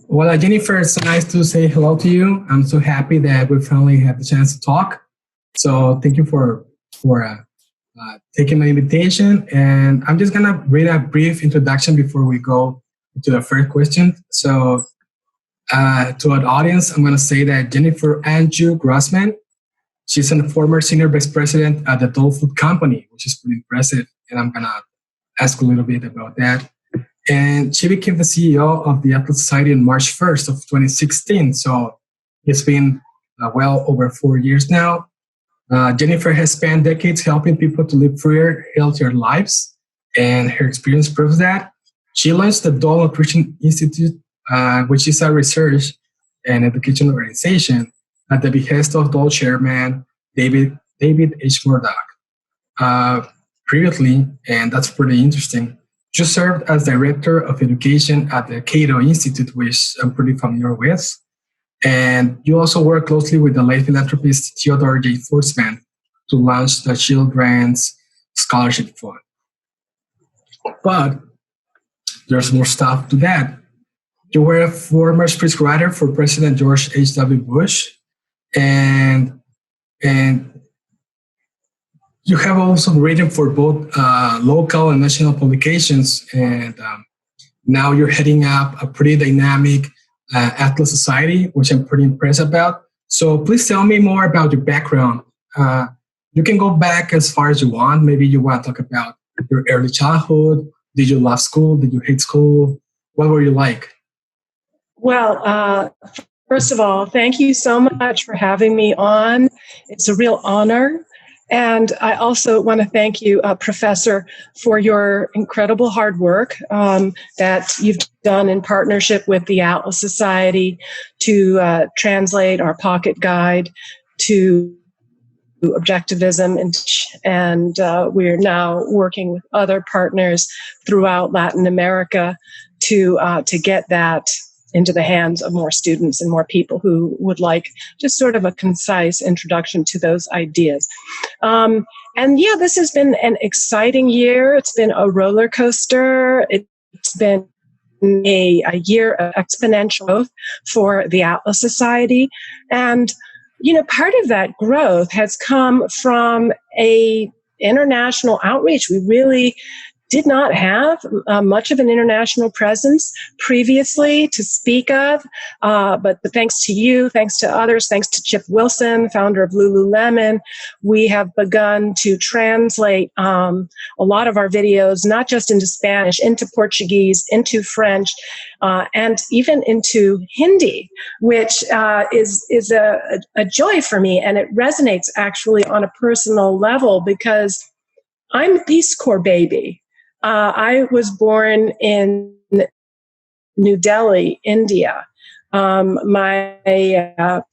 Well, Jennifer, it's so nice to say hello to you. I'm so happy that we finally had the chance to talk. So thank you for taking my invitation. And I'm just gonna read a brief introduction before we go to the first question. So to our audience, I'm gonna say that Jennifer Andrew Grossman, she's a former senior vice president at the Dole Food Company, which is pretty impressive. And I'm gonna ask a little bit about that. And she became the CEO of the Atlas Society on March 1st of 2016. So it's been well over 4 years now. Jennifer has spent decades helping people to live freer, healthier lives, and her experience proves that. She launched the Dole Nutrition Institute, which is a research and education organization at the behest of Dole chairman David H. Murdoch. Previously, and that's pretty interesting, she served as director of education at the Cato Institute, which I'm pretty familiar with. And you also work closely with the late philanthropist Theodore J. Forsman to launch the Children's Scholarship Fund. But there's more stuff to that. You were a former speechwriter for President George H.W. Bush, and you have also written for both local and national publications, and now you're heading up a pretty dynamic Atlas Society, which I'm pretty impressed about. So please tell me more about your background. You can go back as far as you want. Maybe you want to talk about your early childhood. Did you love school? Did you hate school? What were you like? Well, first of all, thank you so much for having me on. It's a real honor. And I also want to thank you, Professor, for your incredible hard work that you've done in partnership with the Atlas Society to translate our pocket guide to Objectivism, and we're now working with other partners throughout Latin America to get that into the hands of more students and more people who would like just sort of a concise introduction to those ideas. And yeah, this has been an exciting year. It's been a roller coaster. It's been a year of exponential growth for the Atlas Society. And, you know, part of that growth has come from a international outreach. We really did not have much of an international presence previously to speak of, but thanks to you, thanks to others, thanks to Chip Wilson, founder of Lululemon, we have begun to translate a lot of our videos, not just into Spanish, into Portuguese, into French, and even into Hindi, which is a joy for me, and it resonates actually on a personal level because I'm a Peace Corps baby. I was born in New Delhi, India. My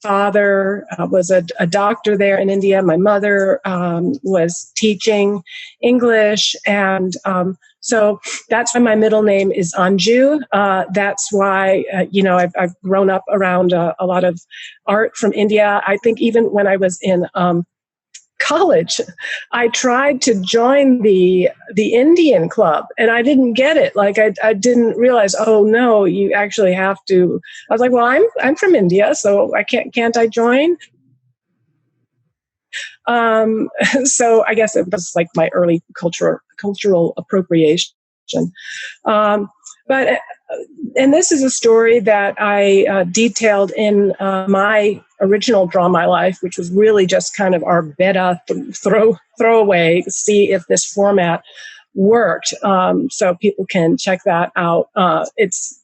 father was a doctor there in India. My mother was teaching English. And so that's why my middle name is Anju. That's why, I've grown up around a lot of art from India. I think even when I was in college, I tried to join the Indian club, and I didn't get it. Like I didn't realize. Oh no, you actually have to. I was like, well, I'm from India, so I can't I join? So I guess it was like my early cultural appropriation. And this is a story that I detailed in my original Draw My Life, which was really just kind of our beta throwaway, see if this format worked. So people can check that out. It's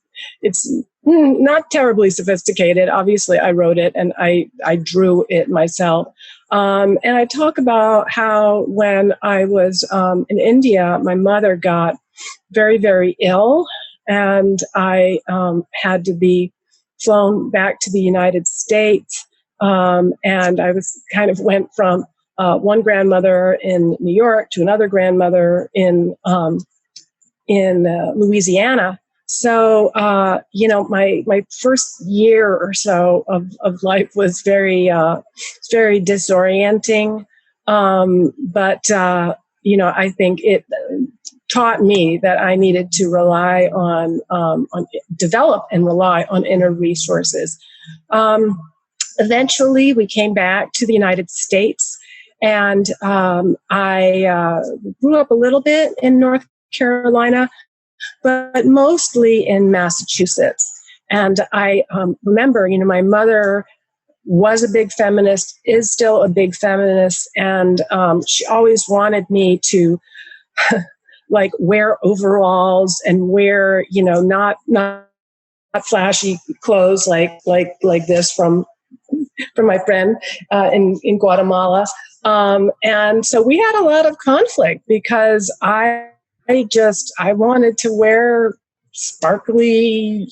not terribly sophisticated. Obviously, I wrote it and I drew it myself. And I talk about how when I was in India, my mother got very, very ill. And I had to be flown back to the United States. And I went from one grandmother in New York to another grandmother in Louisiana. So, my first year or so of life was very disorienting. But I think it taught me that I needed to rely on develop and rely on inner resources. Eventually, we came back to the United States, and I grew up a little bit in North Carolina, but mostly in Massachusetts. And I remember, my mother was a big feminist, is still a big feminist, and she always wanted me to like wear overalls and wear, not flashy clothes like this from my friend in Guatemala. And so we had a lot of conflict because I wanted to wear sparkly,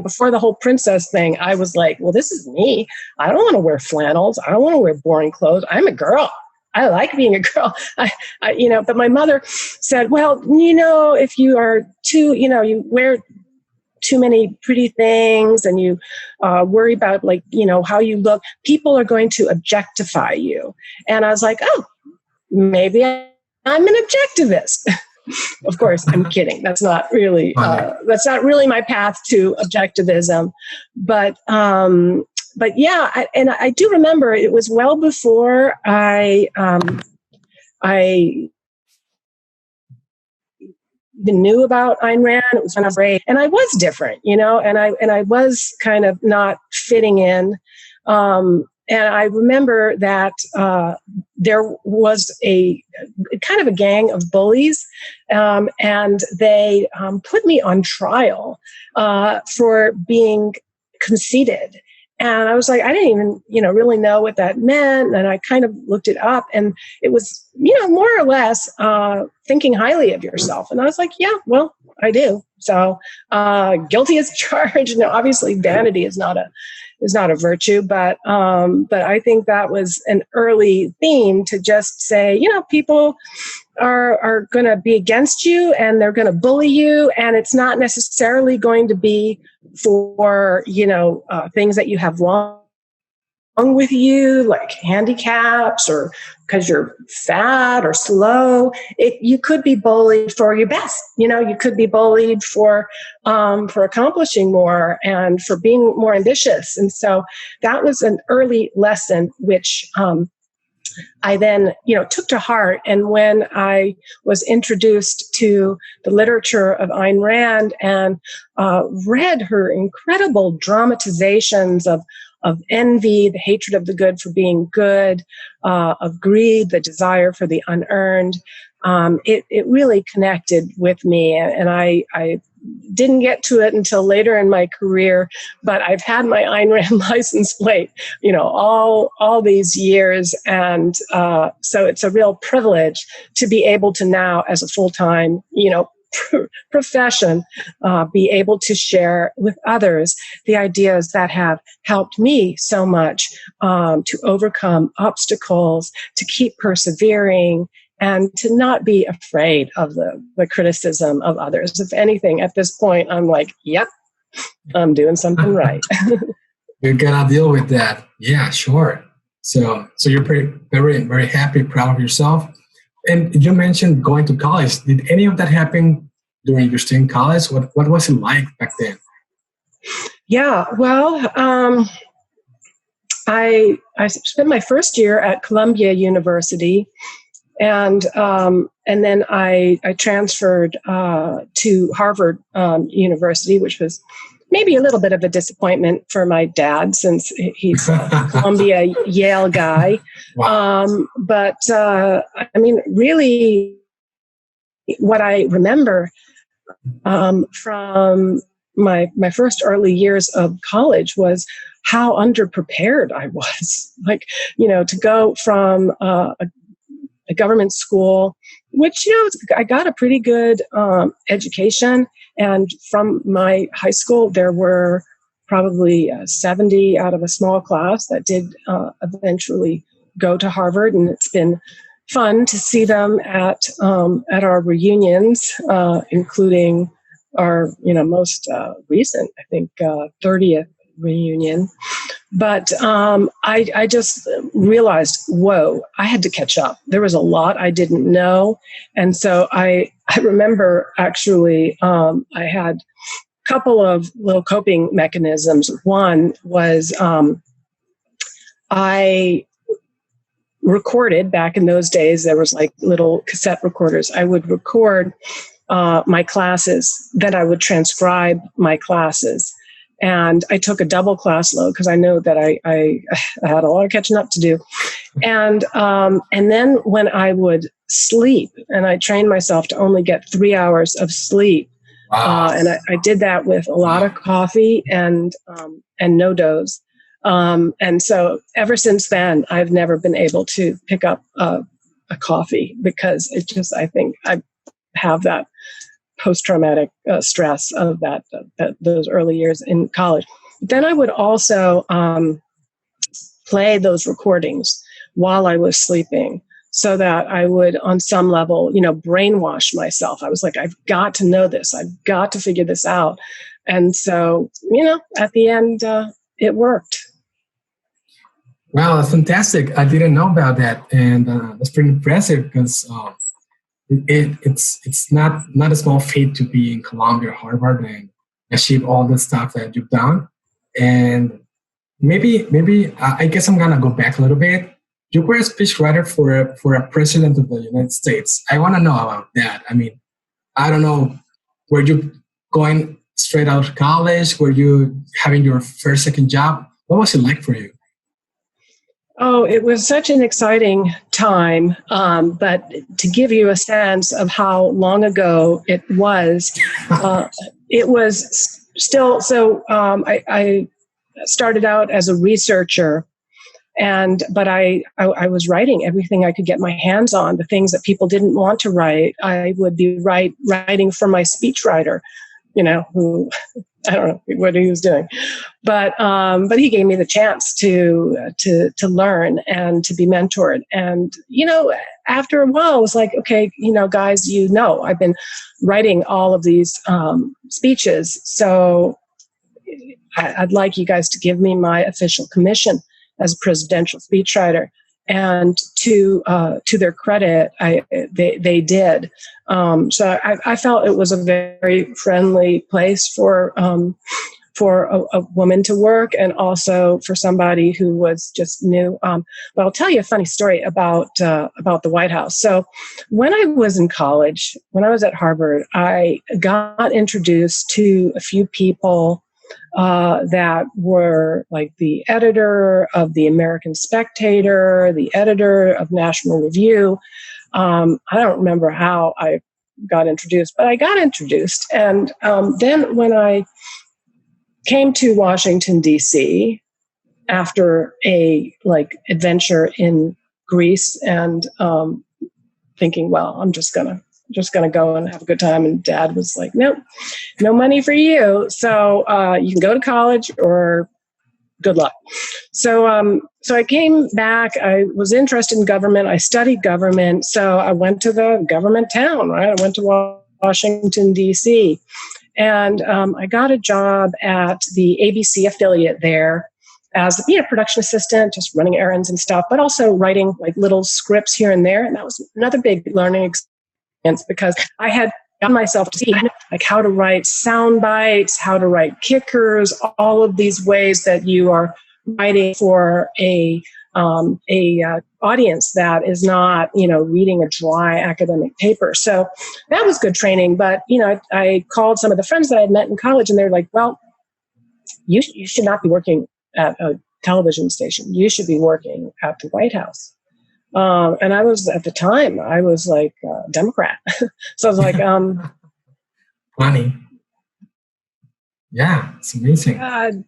before the whole princess thing, I was like, well, this is me. I don't want to wear flannels. I don't want to wear boring clothes. I'm a girl. I like being a girl. But my mother said, well, if you are too, you wear too many pretty things and you worry about how you look, people are going to objectify you. And I was like, oh, maybe I'm an objectivist. Of course, I'm kidding. That's not really my path to objectivism. But yeah, I do remember it was well before I even knew about Ayn Rand. It was when I was raised, and I was different, and I was kind of not fitting in. And I remember that there was a kind of a gang of bullies, and they put me on trial for being conceited. And I was like, I didn't even, really know what that meant. And I kind of looked it up, and it was, more or less thinking highly of yourself. And I was like, yeah, well, I do. So guilty as charged. Now, obviously, vanity is not a virtue, but I think that was an early theme to just say, people are going to be against you and they're going to bully you, and it's not necessarily going to be for things that you have wrong with you, like handicaps or because you're fat or slow. You could be bullied for your best. You could be bullied for accomplishing more and for being more ambitious. And so that was an early lesson, which I then, took to heart. And when I was introduced to the literature of Ayn Rand and read her incredible dramatizations of envy, the hatred of the good for being good, of greed, the desire for the unearned, it really connected with me. And I didn't get to it until later in my career, but I've had my Ayn Rand license plate, all these years. And so it's a real privilege to be able to now, as a full-time, profession, be able to share with others the ideas that have helped me so much to overcome obstacles, to keep persevering, and to not be afraid of the criticism of others. If anything, at this point, I'm like, yep, I'm doing something right. You gotta deal with that. Yeah, sure. So you're very, very happy, proud of yourself. And you mentioned going to college. Did any of that happen during your stay in college? What was it like back then? Yeah, well, I spent my first year at Columbia University, and then I transferred to Harvard University, which was maybe a little bit of a disappointment for my dad, since he's a Columbia Yale guy. Wow. But really, what I remember from my first early years of college was how underprepared I was. To go from a government school, which, I got a pretty good education. And from my high school, there were probably 70 out of a small class that did eventually go to Harvard. And it's been fun to see them at our reunions, including our most recent, I think, 30th reunion. But I just realized, whoa, I had to catch up. There was a lot I didn't know. And so I I remember actually, I had a couple of little coping mechanisms. One was I recorded, back in those days, there was like little cassette recorders. I would record my classes, then I would transcribe my classes. And I took a double class load because I knew that I had a lot of catching up to do. And then when I would sleep, and I trained myself to only get 3 hours of sleep. Wow. And I did that with a lot of coffee and no dose. And so ever since then, I've never been able to pick up a coffee because it just, I think I have that post-traumatic stress of those early years in college. But then I would also play those recordings while I was sleeping so that I would, on some level, brainwash myself. I was like, I've got to know this. I've got to figure this out. And so, at the end, it worked. Wow, that's fantastic. I didn't know about that. And that's pretty impressive because it's not a small feat to be in Columbia or Harvard and achieve all the stuff that you've done. And maybe I guess I'm gonna go back a little bit. You were a speechwriter for a president of the United States. I want to know about that. I mean, I don't know, were you going straight out of college? Were you having your first, second job? What was it like for you? Oh, it was such an exciting time. But to give you a sense of how long ago it was still, so I started out as a researcher, but I was writing everything I could get my hands on, the things that people didn't want to write. I would be writing for my speechwriter, who I don't know what he was doing, but he gave me the chance to learn and to be mentored. And after a while, I was like, okay, guys, I've been writing all of these speeches, so I'd like you guys to give me my official commission as a presidential speechwriter. And to their credit, they did. So I felt it was a very friendly place for a woman to work, and also for somebody who was just new. But I'll tell you a funny story about the White House. So when I was in college, when I was at Harvard, I got introduced to a few people that were like the editor of the American Spectator, the editor of National Review. I don't remember how I got introduced, but I got introduced. And then when I came to Washington, D.C., after a adventure in Greece, and thinking, well, I'm just gonna go and have a good time. And Dad was like, nope, no money for you. So you can go to college or good luck. So I came back. I was interested in government. I studied government. So I went to the government town, right? I went to Washington, D.C. And I got a job at the ABC affiliate there as a production assistant, just running errands and stuff, but also writing little scripts here and there. And that was another big learning experience because I had gotten myself to see how to write sound bites, how to write kickers, all of these ways that you are writing for a audience that is not, reading a dry academic paper. So that was good training. But, I called some of the friends that I had met in college, and they were like, well, you should not be working at a television station. You should be working at the White House. And I was, at the time, I was like a Democrat. So I was like, funny. Yeah, it's amazing. And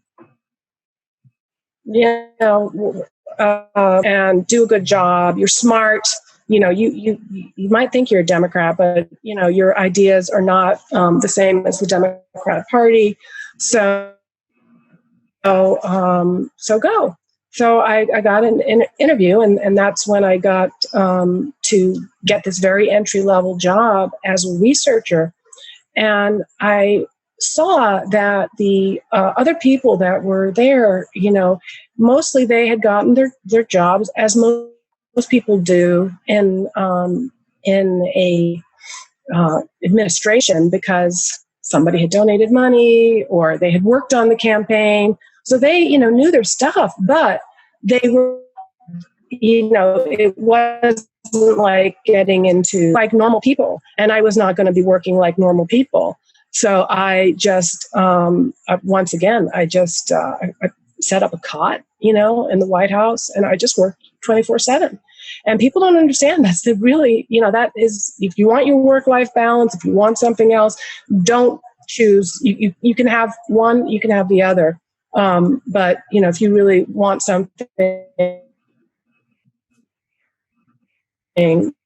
do a good job. You're smart. You might think you're a Democrat, but your ideas are not the same as the Democratic Party. So go. So I got an interview, and that's when I got to get this very entry-level job as a researcher. And I saw that the other people that were there, mostly they had gotten their jobs, as most people do, in a administration because somebody had donated money or they had worked on the campaign. So they, knew their stuff, but they were, it wasn't like getting into like normal people. And I was not going to be working like normal people. So I just, once again, I set up a cot, in the White House, and I just worked 24/7. And people don't understand that's the really, that is, if you want your work-life balance, if you want something else, don't choose. You can have one, you can have the other. But, if you really want something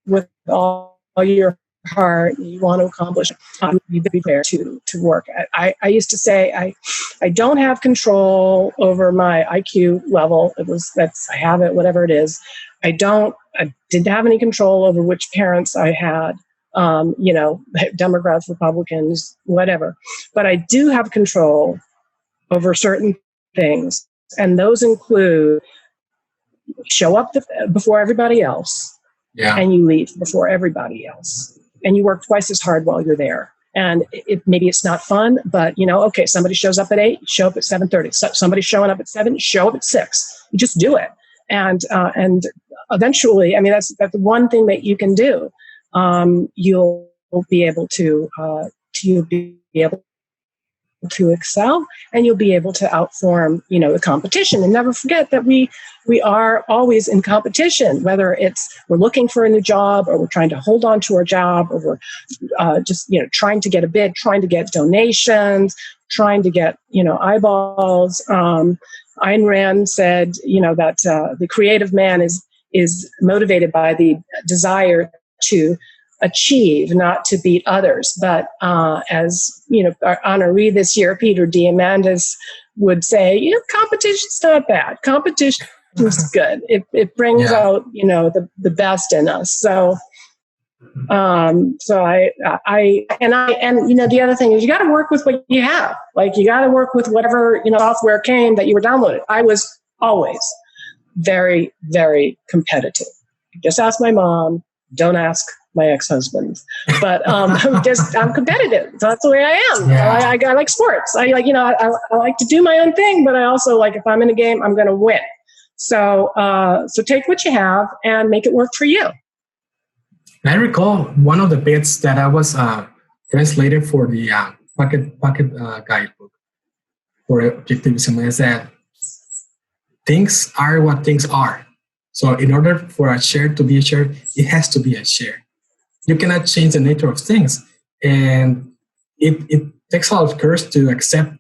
with all your heart, you want to accomplish, you be prepared to work. I used to say I don't have control over my IQ level. I have it, whatever it is. I didn't have any control over which parents I had, Democrats, Republicans, whatever. But I do have control over certain things. And those include show up before everybody else. Yeah. And you leave before everybody else. And you work twice as hard while you're there. And maybe it's not fun, but, okay, somebody shows up at 8, show up at 7:30. Somebody's showing up at 7, show up at 6. You just do it. And eventually, that's the one thing that you can do. You'll be able to excel, and you'll be able to outform, the competition. And never forget that we are always in competition, whether we're looking for a new job, or we're trying to hold on to our job, or we're just, trying to get a bid, trying to get donations, trying to get, eyeballs. Ayn Rand said, that the creative man is motivated by the desire to achieve, not to beat others. But as our honoree this year, Peter Diamandis, would say, competition's not bad. Competition is good. It brings out the best in us. So the other thing is you got to work with what you have. Like you got to work with whatever software came that you were downloading. I was always very, very competitive. Just ask my mom. Don't ask my ex-husband, but I'm competitive. So that's the way I am. Yeah. I like sports. I like to do my own thing, but I also like, if I'm in a game, I'm going to win. So take what you have and make it work for you. I recall one of the bits that I was translated for the pocket guidebook for Objetivism is that things are what things are. So in order for a share to be a share, it has to be a share. You cannot change the nature of things. And it takes a lot of courage to accept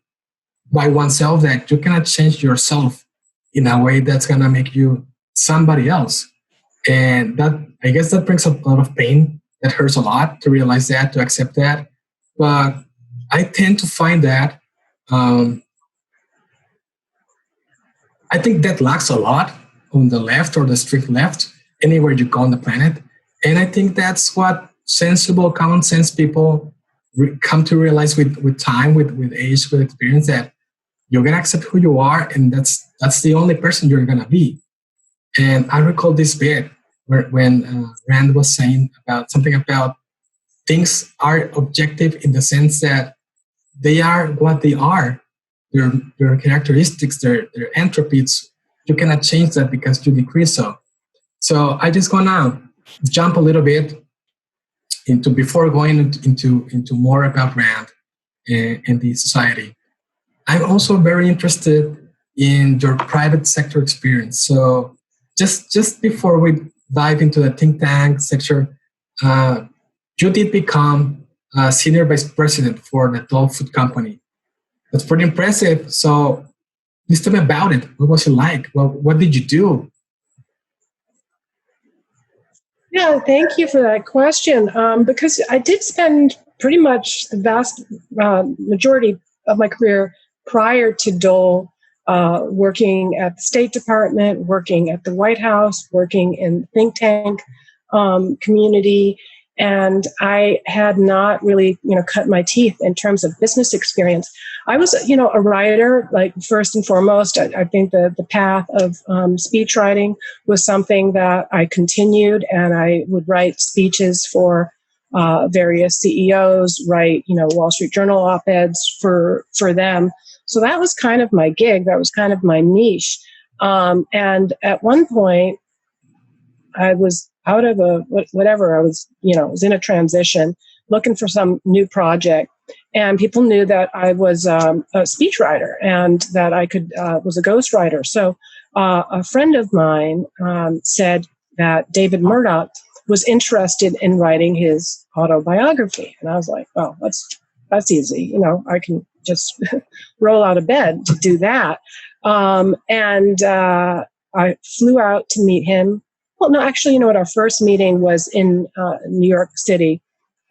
by oneself that you cannot change yourself in a way that's going to make you somebody else. And I guess that brings up a lot of pain. That hurts a lot to realize that, to accept that. But I tend to find that I think that lacks a lot on the left or the strict left, anywhere you go on the planet. And I think that's what sensible, common sense people come to realize with time, with age, with experience, that you're going to accept who you are, and that's the only person you're going to be. And I recall this bit when Rand was saying something about things are objective in the sense that they are what they are. Their characteristics, their entropies, you cannot change that because you decrease so. So I just want to jump a little bit before going into more about Rand and the society. I'm also very interested in your private sector experience. So just before we dive into the think tank sector, you did become senior vice president for the Dole Food Company. That's pretty impressive. So please tell me about it. What was it like? Well, what did you do? Yeah, thank you for that question. Because I did spend pretty much the vast majority of my career prior to Dole working at the State Department, working at the White House, working in the think tank community. And I had not really, cut my teeth in terms of business experience. I was, a writer, like first and foremost. I think the path of speech writing was something that I continued, and I would write speeches for various CEOs, write, Wall Street Journal op-eds for them. So that was kind of my gig. That was kind of my niche. And at one point, I was out of whatever. I was, was in a transition, looking for some new project. And people knew that I was a speechwriter and that I was a ghostwriter. So a friend of mine said that David Murdoch was interested in writing his autobiography. And I was like, oh, that's easy. I can just roll out of bed to do that. And I flew out to meet him. Well, no, actually, our first meeting was in New York City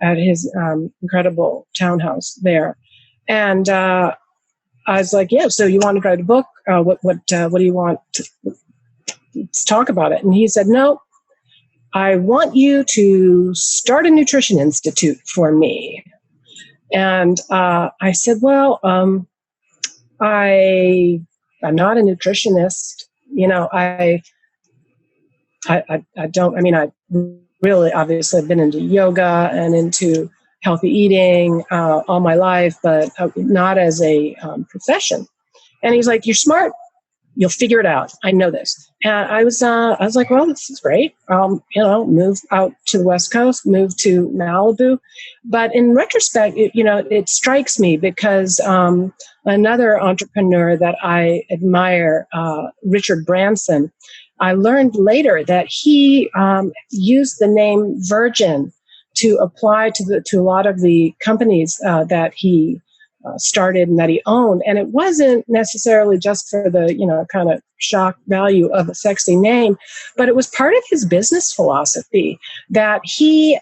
at his incredible townhouse there. And I was like, yeah, so you want to write a book? What do you want to talk about it? And he said, no, I want you to start a nutrition institute for me. And I said, well, I'm not a nutritionist. I don't, I really obviously I've been into yoga and into healthy eating all my life, but not as a profession. And he's like, you're smart. You'll figure it out. I know this. And I was like, well, this is great. Move out to the West Coast, move to Malibu. But in retrospect, it strikes me because another entrepreneur that I admire, Richard Branson, I learned later that he used the name Virgin to apply to a lot of the companies that he started and that he owned. And it wasn't necessarily just for the, kind of shock value of a sexy name, but it was part of his business philosophy that he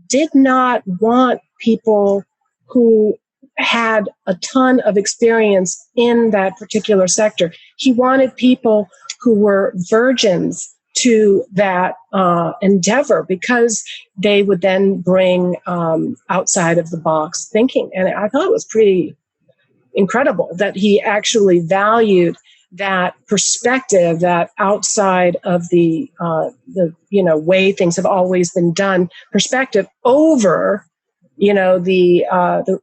did not want people who had a ton of experience in that particular sector. He wanted people who were virgins to that endeavor because they would then bring outside of the box thinking. And I thought it was pretty incredible that he actually valued that perspective, that outside of the way things have always been done perspective over, the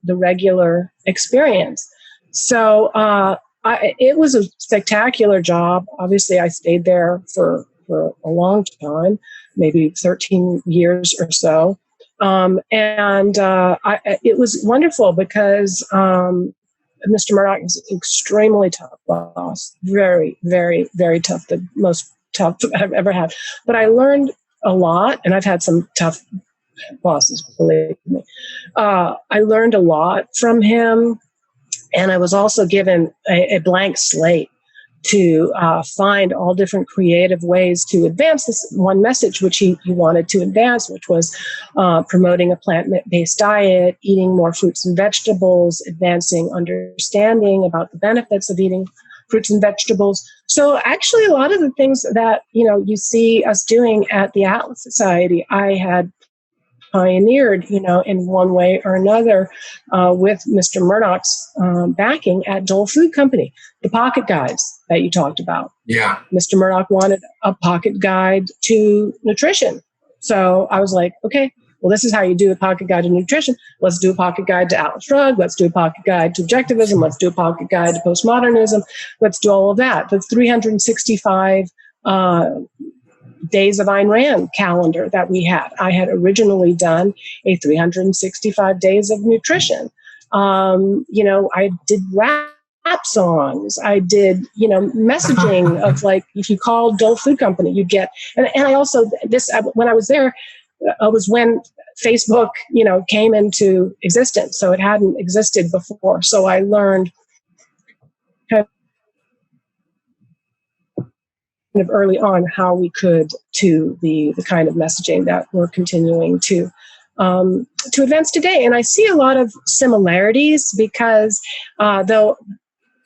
regular experience. So it was a spectacular job. Obviously, I stayed there for a long time, maybe 13 years or so. It was wonderful because Mr. Murdoch is extremely tough boss, very, very, very tough, the most tough I've ever had. But I learned a lot, and I've had some tough bosses, believe me. I learned a lot from him, and I was also given a blank slate to find all different creative ways to advance this one message, which he wanted to advance, which was promoting a plant-based diet, eating more fruits and vegetables, advancing understanding about the benefits of eating fruits and vegetables. So actually, a lot of the things that, you see us doing at the Atlas Society, I had pioneered, in one way or another with Mr. Murdoch's backing at Dole Food Company, the pocket guides that you talked about. Yeah. Mr. Murdoch wanted a pocket guide to nutrition. So I was like, okay, well, this is how you do a pocket guide to nutrition. Let's do a pocket guide to Atlas Shrugged. Let's do a pocket guide to Objectivism. Let's do a pocket guide to postmodernism. Let's do all of that. The 365 Days of Ayn Rand calendar that we had. I had originally done a 365 days of nutrition. I did rap songs. I did, messaging of like, if you call Dole Food Company, you get, and I also, when I was there, was when Facebook, came into existence. So it hadn't existed before. So I learned of early on how we could to the kind of messaging that we're continuing to advance today. And I see a lot of similarities because though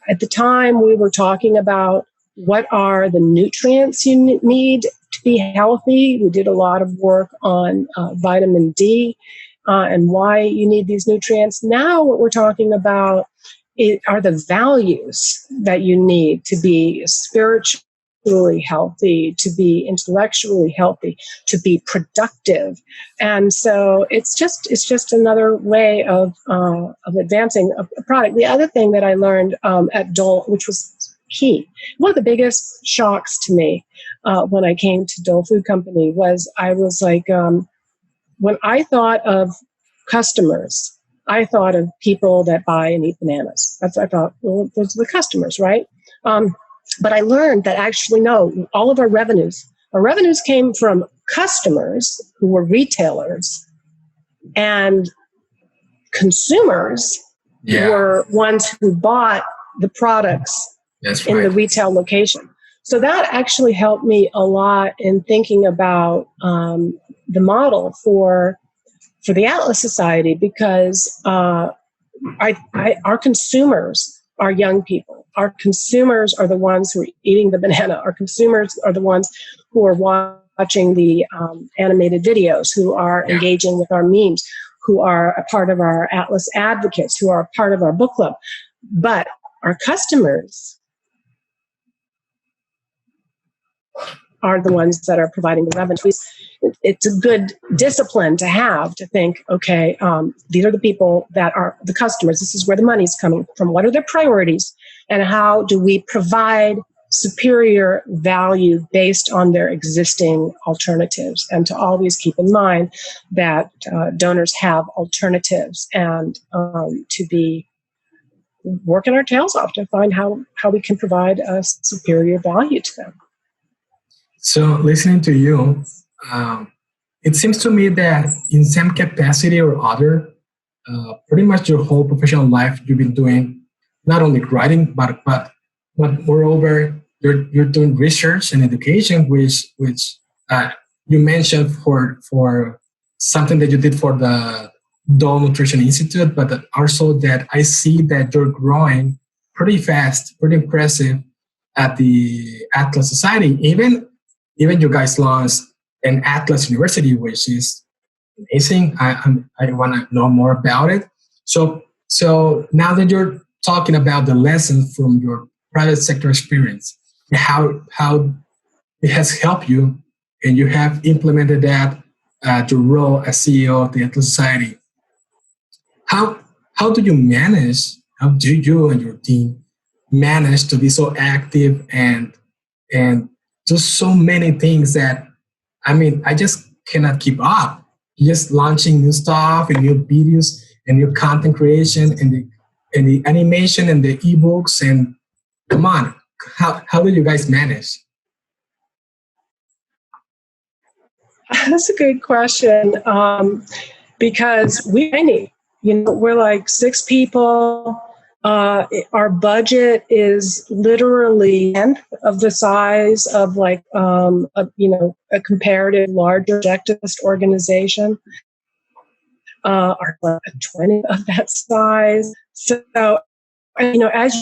at the time we were talking about what are the nutrients you need to be healthy, we did a lot of work on vitamin D and why you need these nutrients. Now what we're talking about are the values that you need to be spiritual, healthy, to be intellectually healthy, to be productive. And so it's just another way of advancing a product. The other thing that I learned at Dole, which was key, one of the biggest shocks to me when I came to Dole Food Company was I was like, when I thought of customers, I thought of people that buy and eat bananas. I thought, well, those are the customers, right? But I learned that actually, no, all of our revenues came from customers who were retailers, and consumers were ones who bought the products in the retail location. So that actually helped me a lot in thinking about the model for the Atlas Society, because our consumers are young people. Our consumers are the ones who are eating the banana. Our consumers are the ones who are watching the animated videos, who are engaging with our memes, who are a part of our Atlas advocates, who are a part of our book club. But our customers are the ones that are providing the revenue. It's a good discipline to have, to think, okay, these are the people that are the customers. This is where the money's coming from. What are their priorities? And how do we provide superior value based on their existing alternatives? And to always keep in mind that donors have alternatives, and to be working our tails off to find how we can provide a superior value to them. So listening to you, it seems to me that in some capacity or other, pretty much your whole professional life you've been doing not only writing, but moreover, you're doing research and education, which you mentioned for something that you did for the Dole Nutrition Institute, but also that I see that you're growing pretty fast, pretty impressive at the Atlas Society. Even you guys launched an Atlas University, which is amazing. I want to know more about it. So now that you're talking about the lessons from your private sector experience, how it has helped you, and you have implemented that to role as CEO of the Atlas Society, how do you manage? How do you and your team manage to be so active and do so many things that, I mean, I just cannot keep up. Just launching new stuff and new videos and new content creation and the animation and the ebooks, and come on, how do you guys manage? That's a good question, because we're like 6 people. Our budget is literally 1/10 of the size of like a comparative larger objectivist organization. Are 20 of that size. So as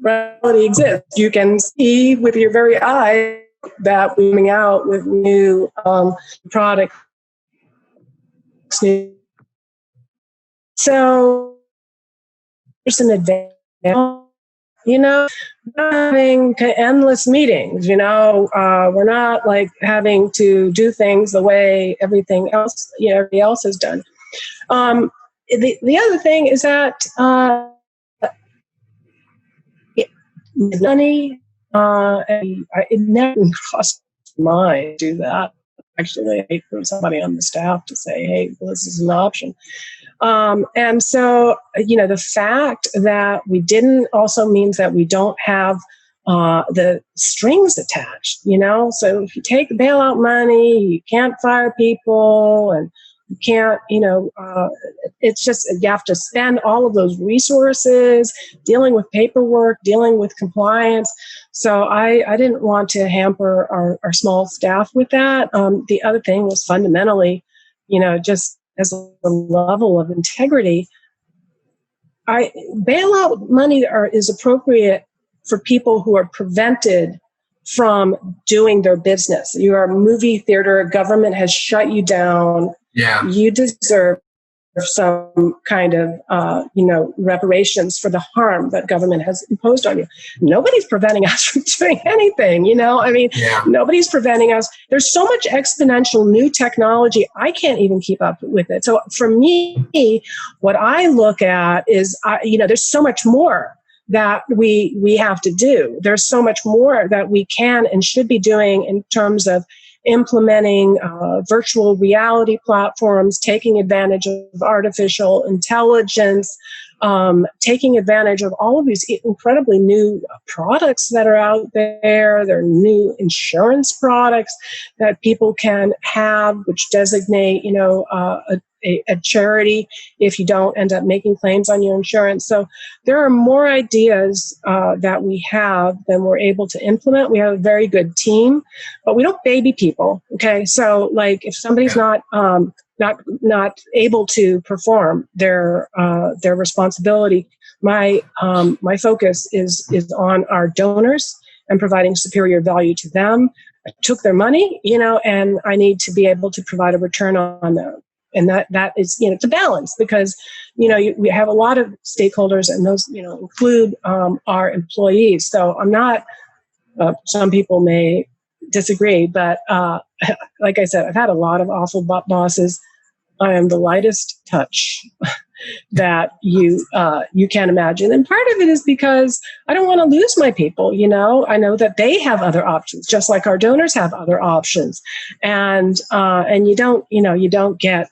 reality exists, you can see with your very eye that we're coming out with new products. So there's an advantage, having endless meetings, we're not like having to do things the way everybody else has done. The other thing is that money, it never crossed my mind to do that. Actually, I hate for somebody on the staff to say, hey, well, this is an option. And so, the fact that we didn't also means that we don't have the strings attached, So if you take the bailout money, you can't fire people, and you can't, it's just, you have to spend all of those resources dealing with paperwork, dealing with compliance. So I didn't want to hamper our small staff with that. The other thing was fundamentally, just as a level of integrity, bailout money is appropriate for people who are prevented from doing their business. You are a movie theater, government has shut you down. Yeah. You deserve some kind of, reparations for the harm that government has imposed on you. Nobody's preventing us from doing anything, Nobody's preventing us. There's so much exponential new technology, I can't even keep up with it. So for me, what I look at is, there's so much more that we have to do. There's so much more that we can and should be doing in terms of implementing virtual reality platforms, taking advantage of artificial intelligence, taking advantage of all of these incredibly new products that are out there. There are new insurance products that people can have, which designate, a charity if you don't end up making claims on your insurance. So there are more ideas that we have than we're able to implement. We have a very good team, but we don't baby people. Okay, so like if somebody's not able to perform their responsibility, my focus is on our donors and providing superior value to them. I took their money, and I need to be able to provide a return on that. And that is, it's a balance because, we have a lot of stakeholders and those, include our employees. So I'm not, some people may disagree, but like I said, I've had a lot of awful bosses. I am the lightest touch that you can imagine. And part of it is because I don't want to lose my people. I know that they have other options, just like our donors have other options. And you don't get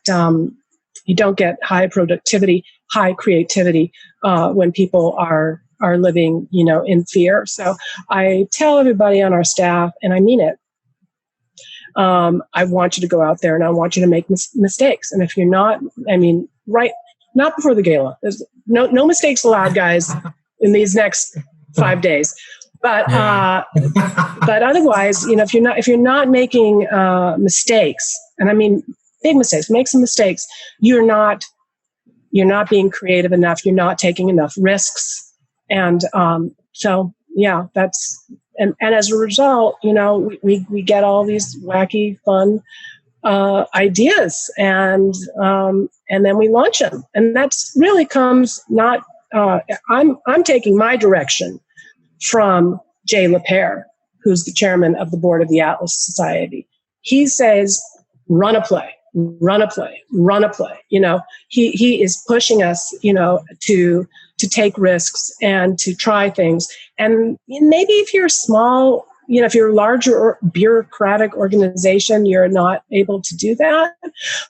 high productivity, high creativity when people are living, in fear. So I tell everybody on our staff, and I mean it, I want you to go out there and I want you to make mistakes. And if you're not, not before the gala. There's no mistakes allowed, guys, in these next 5 days. But but otherwise, if you're not making mistakes, and I mean big mistakes, make some mistakes, you're not being creative enough. You're not taking enough risks, and so yeah, that's and as a result, we get all these wacky, fun ideas, and then we launch them, and that's really comes not. I'm taking my direction from Jay LaPierre, who's the chairman of the board of the Atlas Society. He says, "Run a play, run a play, run a play." He is pushing us, to take risks and to try things. And maybe if you're small, if you're a larger or bureaucratic organization, you're not able to do that.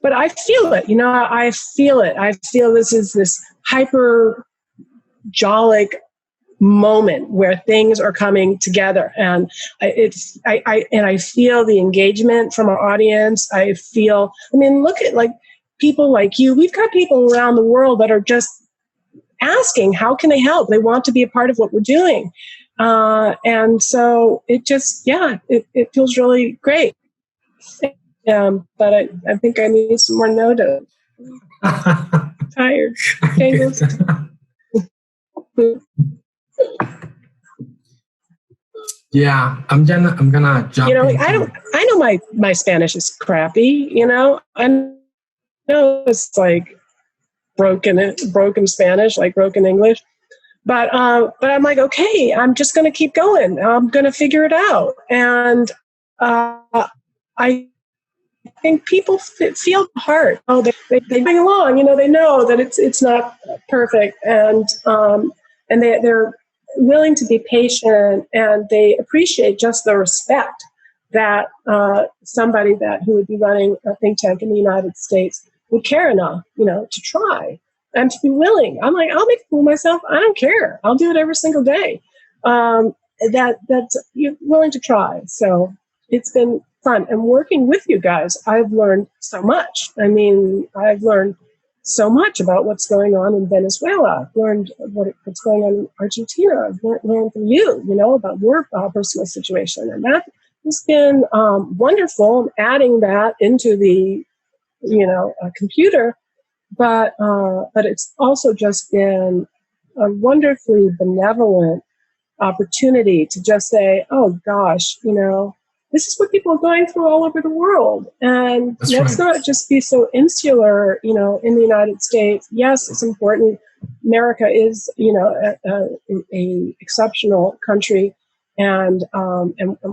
But I feel it, I feel it. I feel this is this hyperjolic moment where things are coming together. And I feel the engagement from our audience. Look at people like you. We've got people around the world that are just asking, how can they help? They want to be a part of what we're doing. And so it just, it feels really great. But I think I need some more notice. Tired. Tangles. Yeah, I'm gonna jump. I know my Spanish is crappy. I know it's like broken Spanish, like broken English. But I'm like, okay, I'm just going to keep going. I'm going to figure it out. And I think people feel the heart. Oh, they bring along. They know that it's not perfect, and they're willing to be patient, and they appreciate just the respect that somebody who would be running a think tank in the United States would care enough, to try and to be willing. I'm like, I'll make a fool of myself. I don't care. I'll do it every single day. That's you're willing to try. So it's been fun. And working with you guys, I've learned so much. I've learned so much about what's going on in Venezuela. I've learned what's going on in Argentina. I've learned from you, about your personal situation. And that has been wonderful. I'm adding that into the a computer, but it's also just been a wonderfully benevolent opportunity to just say, oh gosh, this is what people are going through all over the world. And let's not just be so insular, you know, in the United States. Yes, it's important. America is, you know, a exceptional country, and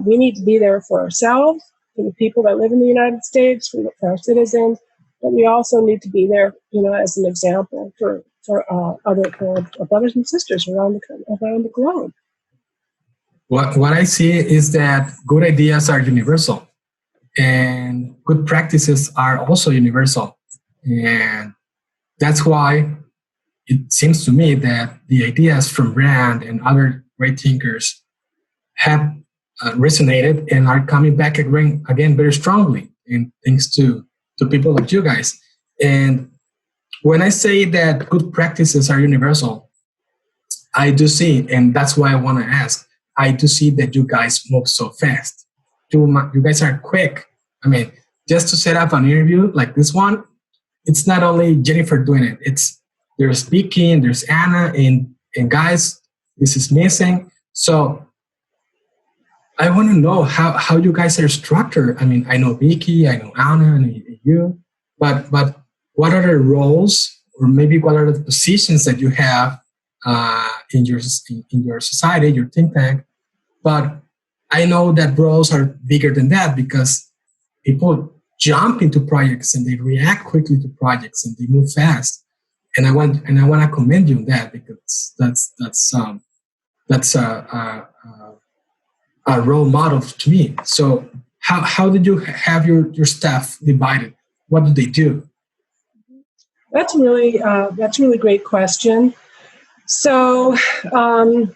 we need to be there for ourselves, for the people that live in the United States, for our citizens. But we also need to be there, you know, as an example for our brothers and sisters around the globe. What I see is that good ideas are universal, and good practices are also universal. And that's why it seems to me that the ideas from Rand and other great thinkers have resonated and are coming back again very strongly, and thanks to people like you guys. And when I say that good practices are universal, I do see, and that's why I want to ask, I do see that you guys move so fast. You guys are quick. I mean, just to set up an interview like this one, it's not only Jennifer doing it. There's speaking, there's Anna, and guys, this is missing. So I want to know how you guys are structured. I mean, I know Vicky, I know Anna, and you, but what are the roles, or maybe what are the positions that you have in your society, your think tank? But I know that roles are bigger than that, because people jump into projects and they react quickly to projects and they move fast. And I want to commend you on that, because that's a role model to me. So how did you have your staff divided? What do they do? That's a really great question. So, and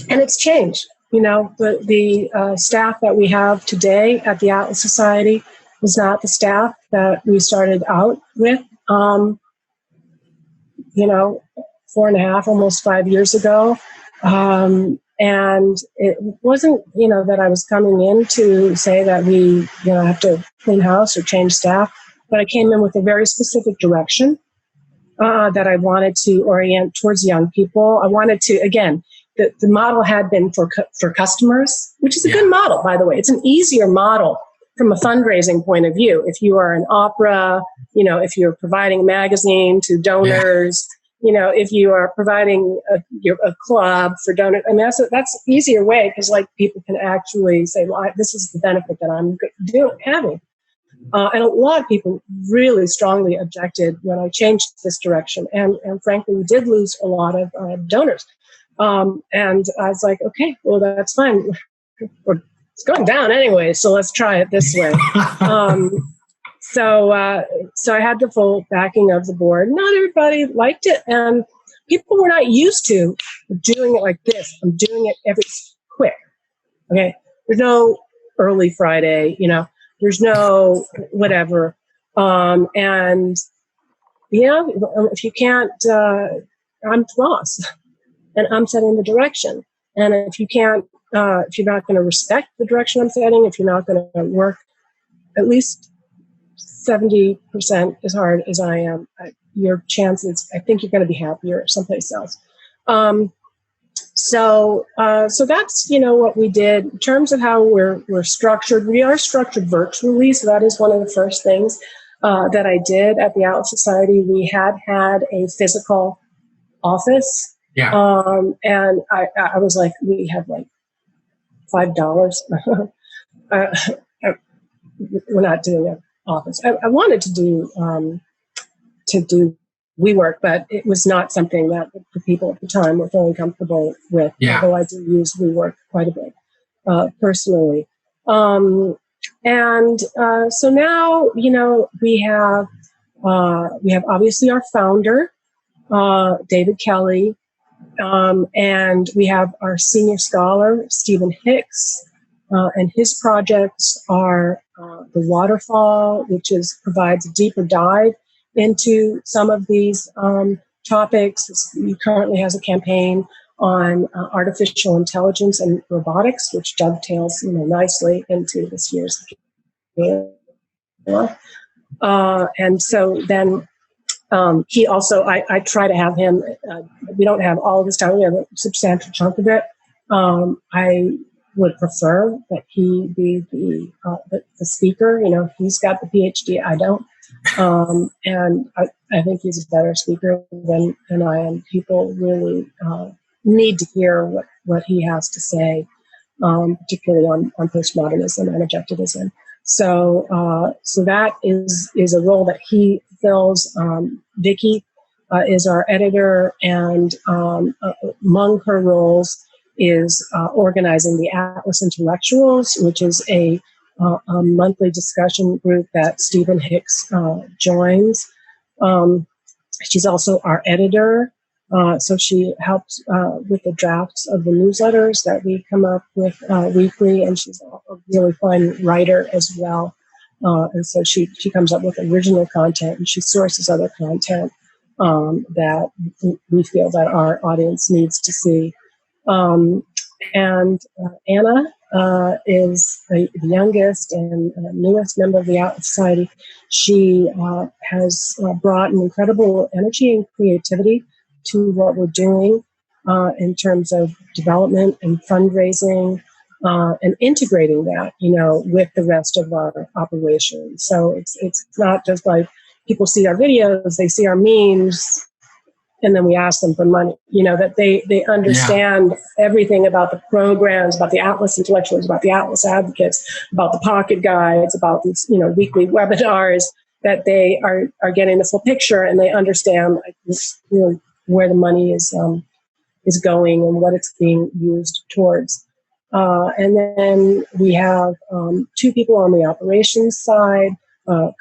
it's changed. You know, the staff that we have today at the Atlas Society is not the staff that we started out with. You know, 4.5, almost 5 years ago. And it wasn't, you know, that I was coming in to say that we, you know, have to clean house or change staff, but I came in with a very specific direction that I wanted to orient towards young people. I wanted to, again, the model had been for customers, which is a good model, by the way. It's an easier model from a fundraising point of view. If you are an opera, you know, if you're providing a magazine to donors, you know, if you are providing a club for donors, I mean, that's an easier way, because like people can actually say, well, this is the benefit that I'm having. And a lot of people really strongly objected when I changed this direction. And frankly, we did lose a lot of donors. And I was like, okay, well, that's fine. It's going down anyway, so let's try it this way. So I had the full backing of the board. Not everybody liked it, and people were not used to doing it like this. I'm doing it every quick. Okay, there's no early Friday, you know. There's no whatever, and you know, if you can't, I'm the boss, and I'm setting the direction. And if you can't, if you're not going to respect the direction I'm setting, if you're not going to work at least 70% as hard as I am, your chances, I think you're going to be happier someplace else. So that's, you know, what we did in terms of how we're structured. We are structured virtually, so that is one of the first things that I did at the Atlas Society. We had a physical office, and I was like, we have like $5. We're not doing an office. I wanted to do WeWork, but it was not something that the people at the time were feeling comfortable with. Although I do use WeWork quite a bit personally. So now, you know, we have obviously our founder, David Kelly, and we have our senior scholar, Stephen Hicks, and his projects are the Waterfall, which provides a deeper dive into some of these topics. He currently has a campaign on artificial intelligence and robotics, which dovetails, you know, nicely into this year's Guía. And so then he also, I try to have him, we don't have all of his time, we have a substantial chunk of it. would prefer that he be the speaker. You know, he's got the PhD, I don't. And I think he's a better speaker than I am. People really need to hear what he has to say, particularly on postmodernism and objectivism. So that is a role that he fills. Vicky is our editor, and among her roles is organizing the Atlas Intellectuals, which is a monthly discussion group that Stephen Hicks joins. She's also our editor, so she helps with the drafts of the newsletters that we come up with weekly, and she's a really fine writer as well. And so she comes up with original content, and she sources other content that we feel that our audience needs to see. And Anna is the youngest and newest member of the Atlas Society. She has brought an incredible energy and creativity to what we're doing in terms of development and fundraising, and integrating that, you know, with the rest of our operation. So it's not just like people see our videos, they see our memes, and then we ask them for money, you know, that they understand everything about the programs, about the Atlas Intellectuals, about the Atlas Advocates, about the pocket guides, about these, you know, weekly webinars, that they are getting the full picture, and they understand, like, this, you know, where the money is going and what it's being used towards. And then we have two people on the operations side.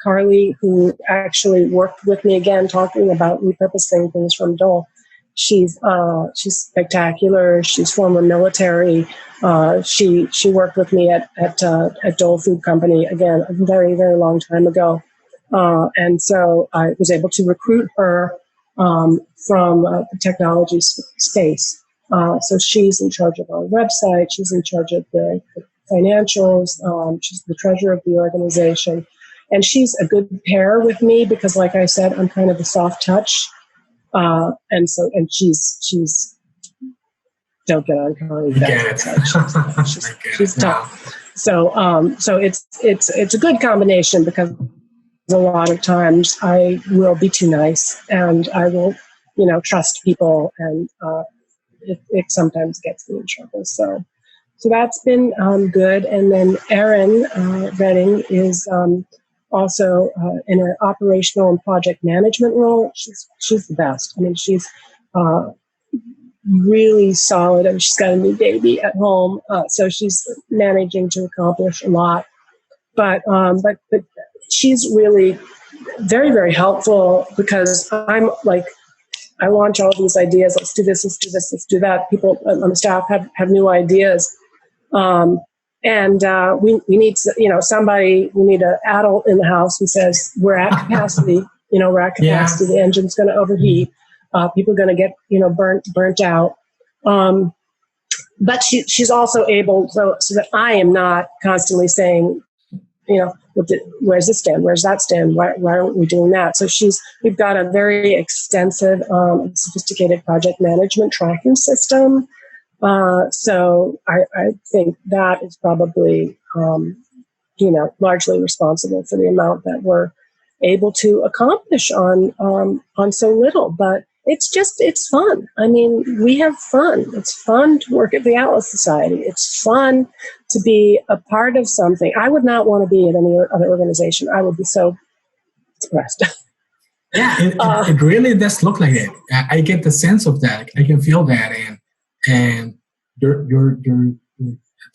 Carly, who actually worked with me again, talking about repurposing things from Dole. She's spectacular. She's former military. She worked with me at Dole Food Company again a very, very long time ago, and so I was able to recruit her from the technology space. So she's in charge of our website. She's in charge of the financials. She's the treasurer of the organization. And she's a good pair with me because, like I said, I'm kind of a soft touch. And she's don't get on Carly. She's tough. So it's a good combination, because a lot of times I will be too nice, and I will, you know, trust people, and it sometimes gets me in trouble. So that's been good. And then Erin Redding is also in an operational and project management role. She's the best. I mean, she's really solid. I mean, she's got a new baby at home, so she's managing to accomplish a lot. But she's really very, very helpful, because I'm like, I launch all these ideas. Let's do this. Let's do this. Let's do that. People on the staff have new ideas. And we need, you know, somebody, we need an adult in the house who says, we're at capacity, you know, we're at capacity. Yeah. The engine's going to overheat. People are going to get, you know, burnt out. But she's also able, so that I am not constantly saying, you know, where's this stand? Where's that stand? Why aren't we doing that? So we've got a very extensive, sophisticated project management tracking system. So I think that is probably, you know, largely responsible for the amount that we're able to accomplish on so little. But it's fun. I mean, we have fun. It's fun to work at the Atlas Society. It's fun to be a part of something. I would not want to be at any other organization. I would be so depressed. Yeah, it really does look like it. I get the sense of that. I can feel that, and your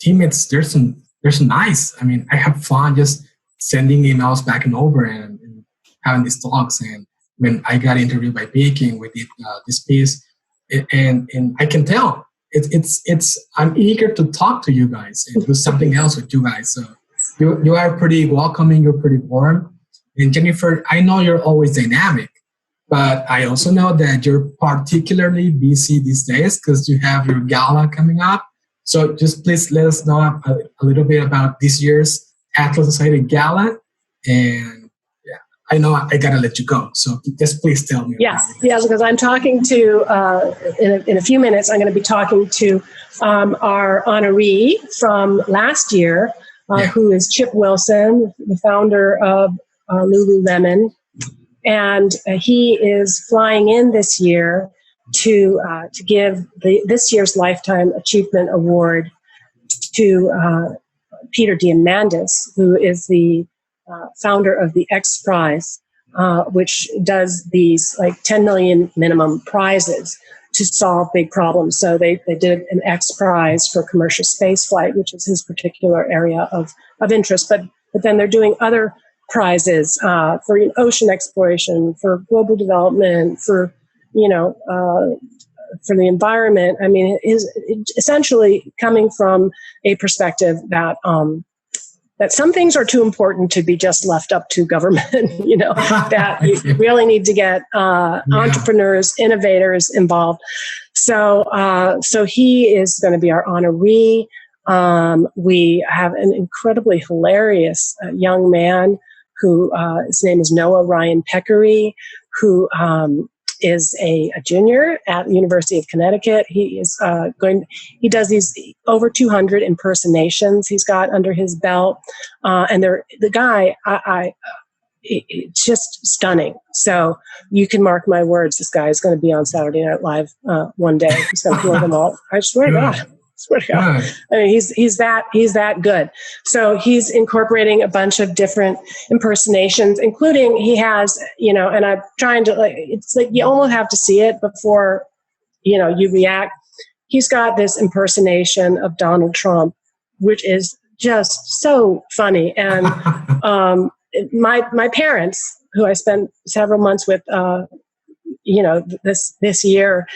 teammates, they're so nice. I mean, I have fun just sending emails back and over and having these talks. And when I got interviewed by Baking, we did this piece, and I can tell I'm eager to talk to you guys and do something else with you guys. So you are pretty welcoming. You're pretty warm. And Jennifer, I know you're always dynamic, but I also know that you're particularly busy these days because you have your gala coming up. So just please let us know a little bit about this year's Atlas Society Gala. And yeah, I know I gotta let you go. So just please tell me. Yes, because I'm talking to, in a few minutes, I'm going to be talking to our honoree from last year, who is Chip Wilson, the founder of Lululemon. And he is flying in this year to give this year's Lifetime Achievement Award to Peter Diamandis, who is the founder of the X Prize, which does these like 10 million minimum prizes to solve big problems. So they did an X Prize for commercial space flight, which is his particular area of interest. But then they're doing other prizes for ocean exploration, for global development, for for the environment. I mean, it is essentially coming from a perspective that that some things are too important to be just left up to government, that you really need to get entrepreneurs, innovators involved. So he is going to be our honoree. We have an incredibly hilarious young man who, his name is Noah Ryan Peccary, who is a junior at the University of Connecticut. He is he does these over 200 impersonations he's got under his belt. And the guy, it's just stunning. So you can mark my words. This guy is going to be on Saturday Night Live one day. He's going to blow them all. I swear to God. I mean, he's that good. So he's incorporating a bunch of different impersonations, including he has, and I'm trying to it's like you almost have to see it before, you react. He's got this impersonation of Donald Trump, which is just so funny. And my parents, who I spent several months with, this year,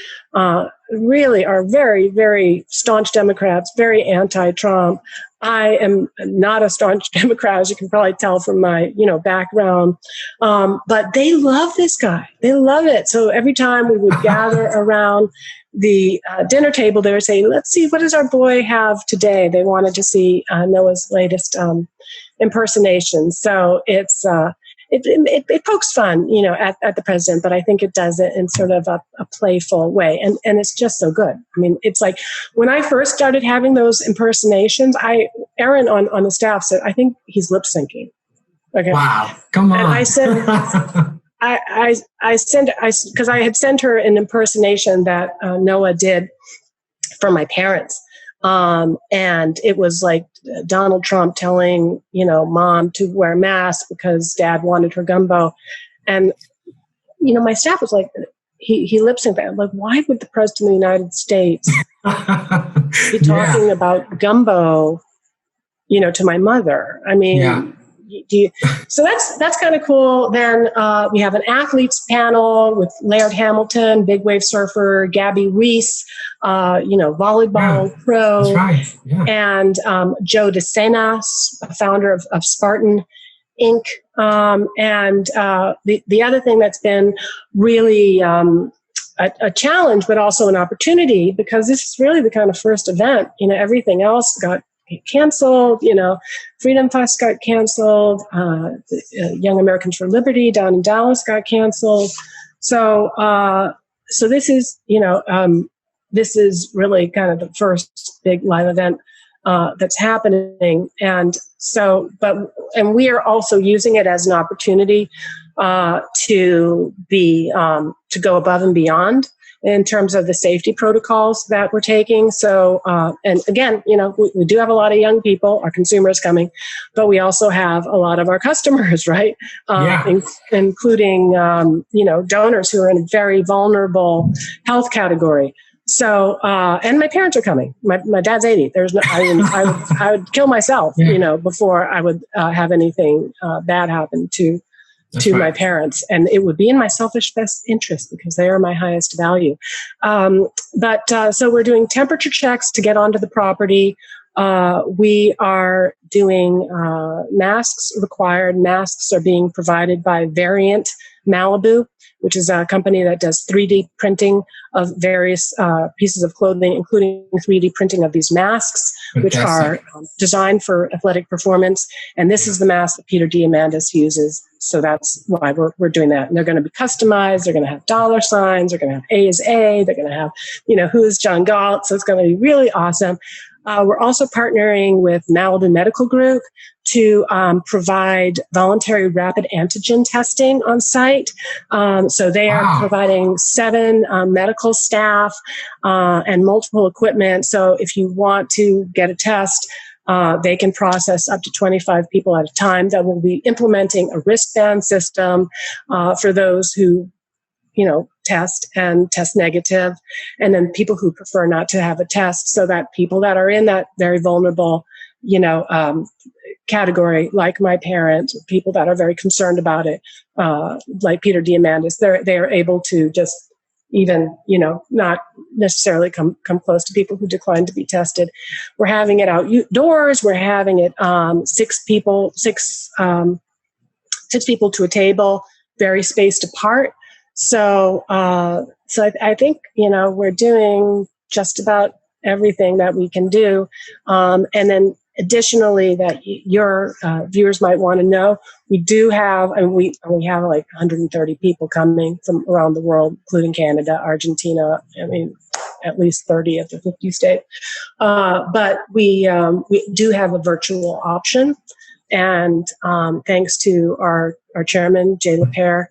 really are very, very staunch Democrats, very anti-Trump. I am not a staunch Democrat, as you can probably tell from my, background. But they love this guy. They love it. So every time we would gather around the dinner table, they would say, let's see, what does our boy have today? They wanted to see Noah's latest impersonation. So it's, it pokes fun, at the president, but I think it does it in sort of a playful way. And it's just so good. I mean, it's like when I first started having those impersonations, Aaron on the staff said, I think he's lip syncing. Okay. Wow. Come on. And I said, because I had sent her an impersonation that Noah did for my parents. And it was like Donald Trump telling, mom to wear a mask because dad wanted her gumbo. And, my staff was like, he lip synced that. I'm like, why would the president of the United States be talking about gumbo, to my mother? I mean, so that's kind of cool. Then we have an athletes panel with Laird Hamilton, big wave surfer, Gabby Reese, volleyball pro, right. and Joe DeSena, founder of Spartan Inc. And the other thing that's been really a challenge, but also an opportunity, because this is really the kind of first event. Everything else got canceled. Freedom Fest got canceled. Young Americans for Liberty down in Dallas got canceled. So this is, this is really kind of the first big live event that's happening. And so, and we are also using it as an opportunity to go above and beyond in terms of the safety protocols that we're taking. So, and again, we do have a lot of young people, our consumers coming, but we also have a lot of our customers, right? Including, donors who are in a very vulnerable health category. So, and my parents are coming. My dad's 80. I would kill myself, before I would have anything bad happen to my parents. And it would be in my selfish best interest because they are my highest value. So we're doing temperature checks to get onto the property. We are doing masks required. Masks are being provided by Variant Malibu, which is a company that does 3D printing of various pieces of clothing, including 3D printing of these masks, which are designed for athletic performance. And this is the mask that Peter Diamandis uses. So that's why we're doing that. And they're going to be customized. They're going to have dollar signs. They're going to have A is A. They're going to have, who is John Galt. So it's going to be really awesome. We're also partnering with Malibu Medical Group to provide voluntary rapid antigen testing on site. So they are providing 7 medical staff and multiple equipment. So if you want to get a test, they can process up to 25 people at a time. That will be implementing a wristband system for those who test and test negative, and then people who prefer not to have a test, so that people that are in that very vulnerable, category, like my parents, people that are very concerned about it, like Peter Diamandis, they are able to just even, not necessarily come close to people who decline to be tested. We're having it outdoors. We're having it 6 people to a table, very spaced apart. So I think, we're doing just about everything that we can do. And then additionally, that your viewers might want to know, we do have, and we have like 130 people coming from around the world, including Canada, Argentina, at least 30 of the 50 states. But we do have a virtual option. And thanks to our chairman, Jay LaPierre,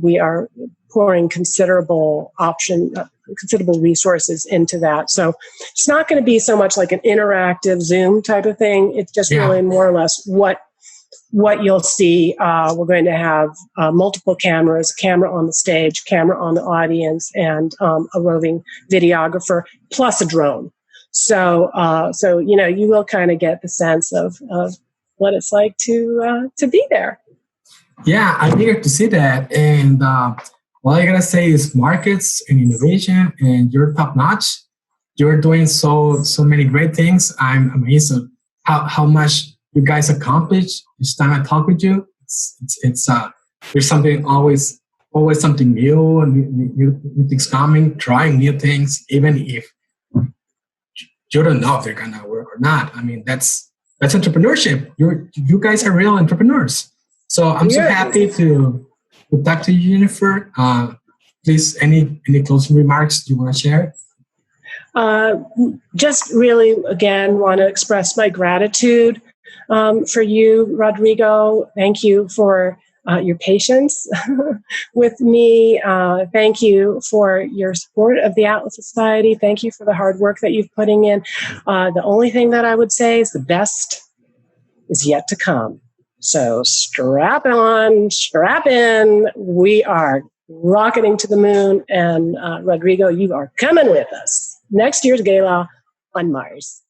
we are pouring considerable resources into that. So it's not going to be so much like an interactive Zoom type of thing. It's just really more or less what you'll see. We're going to have multiple cameras, camera on the stage, camera on the audience, and a roving videographer, plus a drone. So you will kind of get the sense of what it's like to be there. Yeah, I'm eager to see that. And all I gotta say is markets and innovation, and you're top notch. You're doing so many great things. I'm amazed at how much you guys accomplish each time I talk with you. It's there's something always something new and new things coming. Trying new things, even if you don't know if they're gonna work or not. That's entrepreneurship. You guys are real entrepreneurs. So I'm so happy to talk to you, Jennifer. Please, any closing remarks you want to share? Just really, again, want to express my gratitude for you, Rodrigo. Thank you for your patience with me. Thank you for your support of the Atlas Society. Thank you for the hard work that you're putting in. The only thing that I would say is the best is yet to come. So strap in. We are rocketing to the moon. And Rodrigo, you are coming with us. Next year's gala on Mars.